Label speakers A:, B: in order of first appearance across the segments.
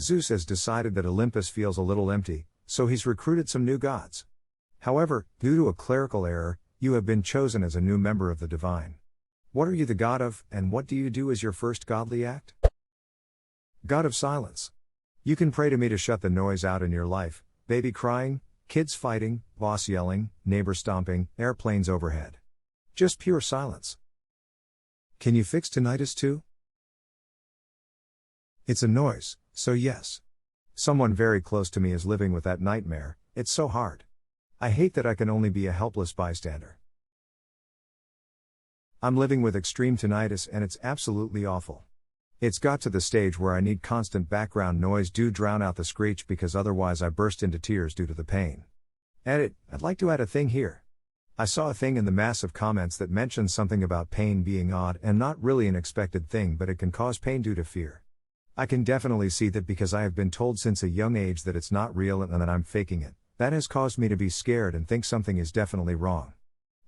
A: Zeus has decided that Olympus feels a little empty, so he's recruited some new gods. However, due to a clerical error, you have been chosen as a new member of the divine. What are you the god of, and what do you do as your first godly act? God of silence. You can pray to me to shut the noise out in your life: baby crying, kids fighting, boss yelling, neighbor stomping, airplanes overhead. Just pure silence. Can you fix tinnitus too? It's a noise, so yes. Someone very close to me is living with that nightmare. It's so hard. I hate that I can only be a helpless bystander. I'm living with extreme tinnitus and it's absolutely awful. It's got to the stage where I need constant background noise to drown out the screech because otherwise I burst into tears due to the pain. Edit, I'd like to add a thing here. I saw a thing in the massive comments that mentioned something about pain being odd and not really an expected thing, but it can cause pain due to fear. I can definitely see that because I have been told since a young age that it's not real and that I'm faking it. That has caused me to be scared and think something is definitely wrong.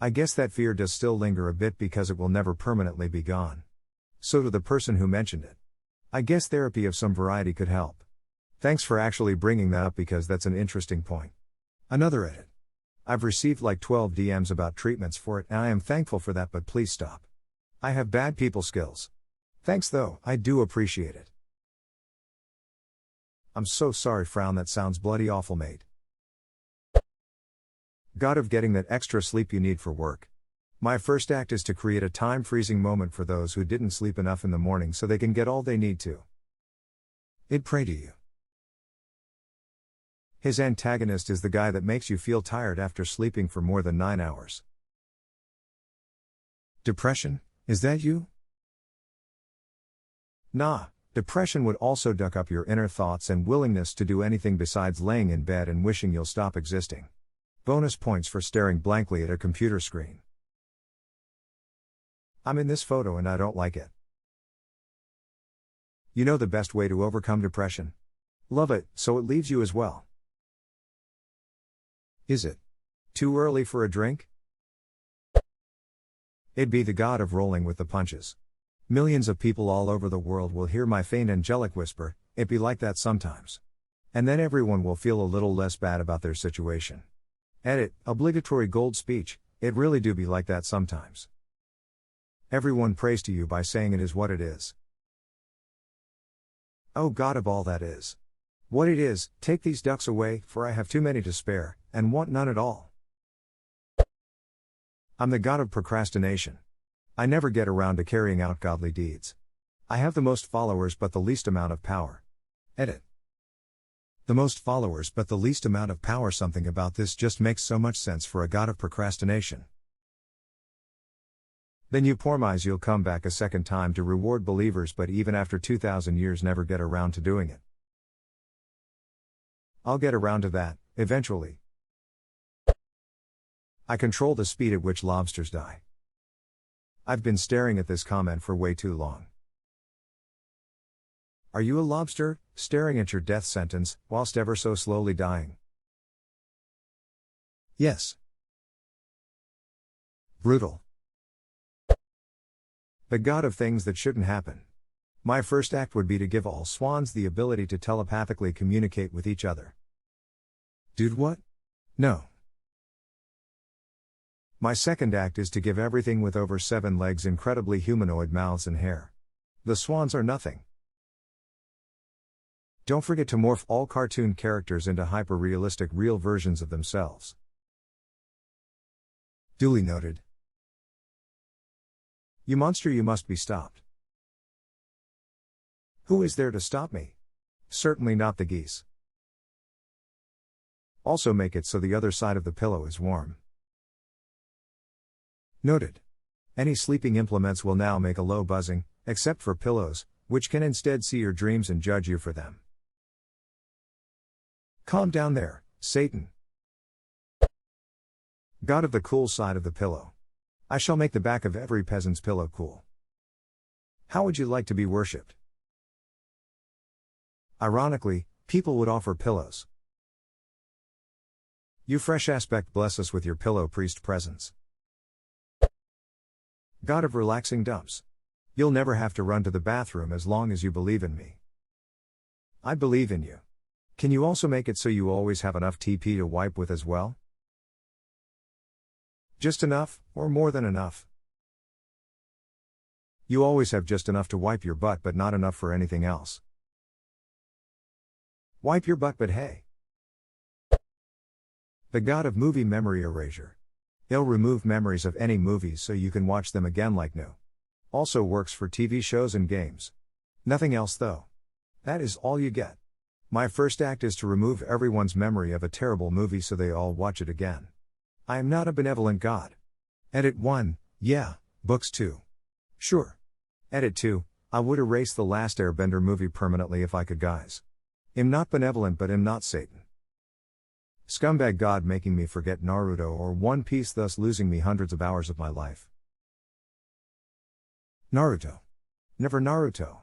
A: I guess that fear does still linger a bit because it will never permanently be gone. So to the person who mentioned it, I guess therapy of some variety could help. Thanks for actually bringing that up because that's an interesting point. Another edit. I've received like 12 DMs about treatments for it and I am thankful for that, but please stop. I have bad people skills. Thanks though, I do appreciate it. I'm so sorry, frown, that sounds bloody awful, mate. God of getting that extra sleep you need for work. My first act is to create a time-freezing moment for those who didn't sleep enough in the morning so they can get all they need to. I'd pray to you. His antagonist is the guy that makes you feel tired after sleeping for more than 9 hours. Depression, is that you? Nah, depression would also duck up your inner thoughts and willingness to do anything besides laying in bed and wishing you'll stop existing. Bonus points for staring blankly at a computer screen. I'm in this photo and I don't like it. You know the best way to overcome depression? Love it, so it leaves you as well. Is it too early for a drink? It'd be the god of rolling with the punches. Millions of people all over the world will hear my faint angelic whisper, "It be like that sometimes." And then everyone will feel a little less bad about their situation. Edit, obligatory gold speech, it really do be like that sometimes. Everyone prays to you by saying it is what it is. Oh God of all that is. What it is, take these ducks away, for I have too many to spare, and want none at all. I'm the god of procrastination. I never get around to carrying out godly deeds. I have the most followers but the least amount of power. Edit. The most followers but the least amount of power. Something about this just makes so much sense for a god of procrastination. Then you poor mice, you'll come back a second time to reward believers, but even after 2,000 years never get around to doing it. I'll get around to that, eventually. I control the speed at which lobsters die. I've been staring at this comment for way too long. Are you a lobster, staring at your death sentence, whilst ever so slowly dying? Yes. Brutal. The god of things that shouldn't happen. My first act would be to give all swans the ability to telepathically communicate with each other. Dude, what? No. My second act is to give everything with over 7 legs incredibly humanoid mouths and hair. The swans are nothing. Don't forget to morph all cartoon characters into hyper-realistic real versions of themselves. Duly noted. You monster, you must be stopped. Who is there to stop me? Certainly not the geese. Also make it so the other side of the pillow is warm. Noted. Any sleeping implements will now make a low buzzing, except for pillows, which can instead see your dreams and judge you for them. Calm down there, Satan. God of the cool side of the pillow. I shall make the back of every peasant's pillow cool. How would you like to be worshipped? Ironically, people would offer pillows. You fresh aspect, bless us with your pillow priest presence. God of relaxing dumps. You'll never have to run to the bathroom as long as you believe in me. I believe in you. Can you also make it so you always have enough TP to wipe with as well? Just enough, or more than enough? You always have just enough to wipe your butt but not enough for anything else. Wipe your butt but hey. The god of movie memory erasure. He'll remove memories of any movies so you can watch them again like new. Also works for TV shows and games. Nothing else though. That is all you get. My first act is to remove everyone's memory of a terrible movie so they all watch it again. I am not a benevolent god. Edit 1, yeah, books 2. Sure. Edit 2, I would erase the last Airbender movie permanently if I could guys. Am not benevolent but am not Satan. Scumbag god making me forget Naruto or One Piece thus losing me hundreds of hours of my life. Naruto. Never Naruto.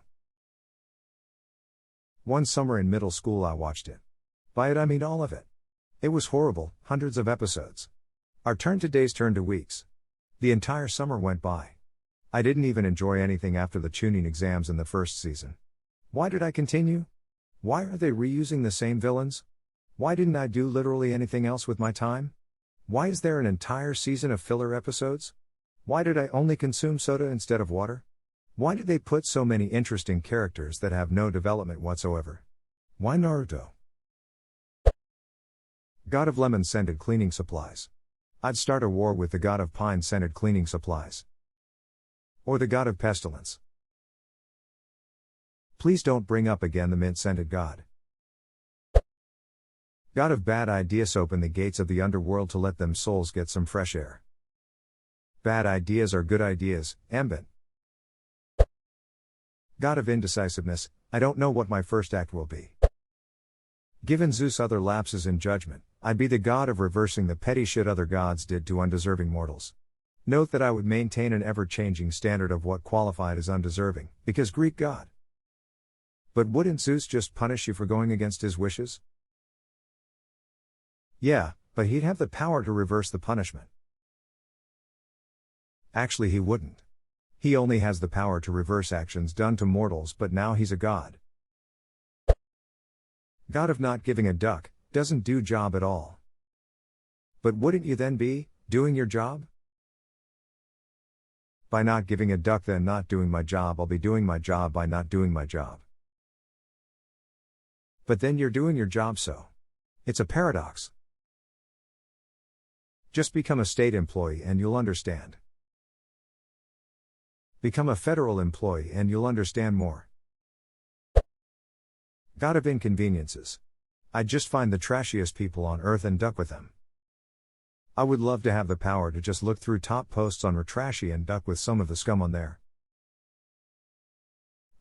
A: One summer in middle school I watched it. By it I mean all of it. It was horrible, hundreds of episodes. Our turn to days turned to weeks. The entire summer went by. I didn't even enjoy anything after the tuning exams in the first season. Why did I continue? Why are they reusing the same villains? Why didn't I do literally anything else with my time? Why is there an entire season of filler episodes? Why did I only consume soda instead of water? Why did they put so many interesting characters that have no development whatsoever? Why Naruto? God of lemon-scented cleaning supplies. I'd start a war with the god of pine-scented cleaning supplies. Or the god of pestilence. Please don't bring up again the mint-scented god. God of bad ideas, open the gates of the underworld to let them souls get some fresh air. Bad ideas are good ideas, ambit. God of indecisiveness, I don't know what my first act will be. Given Zeus other lapses in judgment, I'd be the god of reversing the petty shit other gods did to undeserving mortals. Note that I would maintain an ever-changing standard of what qualified as undeserving, because Greek god. But wouldn't Zeus just punish you for going against his wishes? Yeah, but he'd have the power to reverse the punishment. Actually he wouldn't. He only has the power to reverse actions done to mortals, but now he's a god. God of not giving a duck, doesn't do job at all. But wouldn't you then be, doing your job? By not giving a duck then not doing my job, I'll be doing my job by not doing my job. But then you're doing your job, so. It's a paradox. Just become a state employee and you'll understand. Become a federal employee and you'll understand more. God of inconveniences. I'd just find the trashiest people on earth and duck with them. I would love to have the power to just look through top posts on Retrashy and duck with some of the scum on there.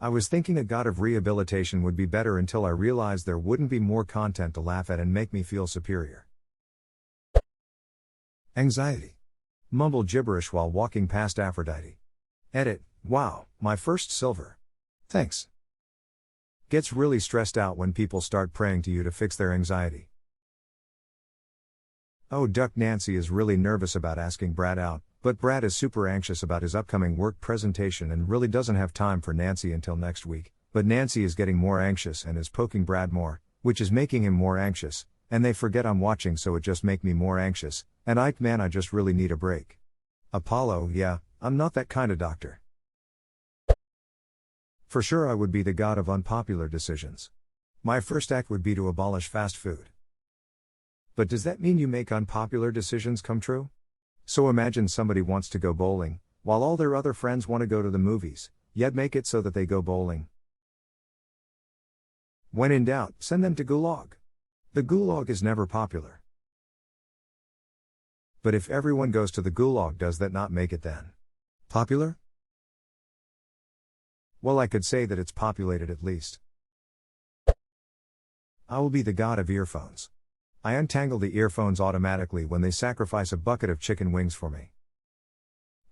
A: I was thinking a god of rehabilitation would be better until I realized there wouldn't be more content to laugh at and make me feel superior. Anxiety. Mumble gibberish while walking past Aphrodite. Edit, wow, my first silver. Thanks. Gets really stressed out when people start praying to you to fix their anxiety. Oh, Duck Nancy is really nervous about asking Brad out, but Brad is super anxious about his upcoming work presentation and really doesn't have time for Nancy until next week, but Nancy is getting more anxious and is poking Brad more, which is making him more anxious, and they forget I'm watching so it just make me more anxious, and man I just really need a break. Apollo, yeah, I'm not that kind of doctor. For sure I would be the god of unpopular decisions. My first act would be to abolish fast food. But does that mean you make unpopular decisions come true? So imagine somebody wants to go bowling, while all their other friends want to go to the movies, yet make it so that they go bowling. When in doubt, send them to Gulag. The Gulag is never popular. But if everyone goes to the Gulag, does that not make it then popular? Well, I could say that it's populated at least. I will be the god of earphones. I untangle the earphones automatically when they sacrifice a bucket of chicken wings for me.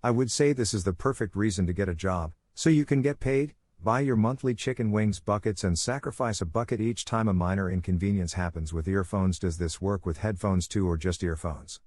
A: I would say this is the perfect reason to get a job, so you can get paid, buy your monthly chicken wings buckets and sacrifice a bucket each time a minor inconvenience happens with earphones. Does this work with headphones too or just earphones?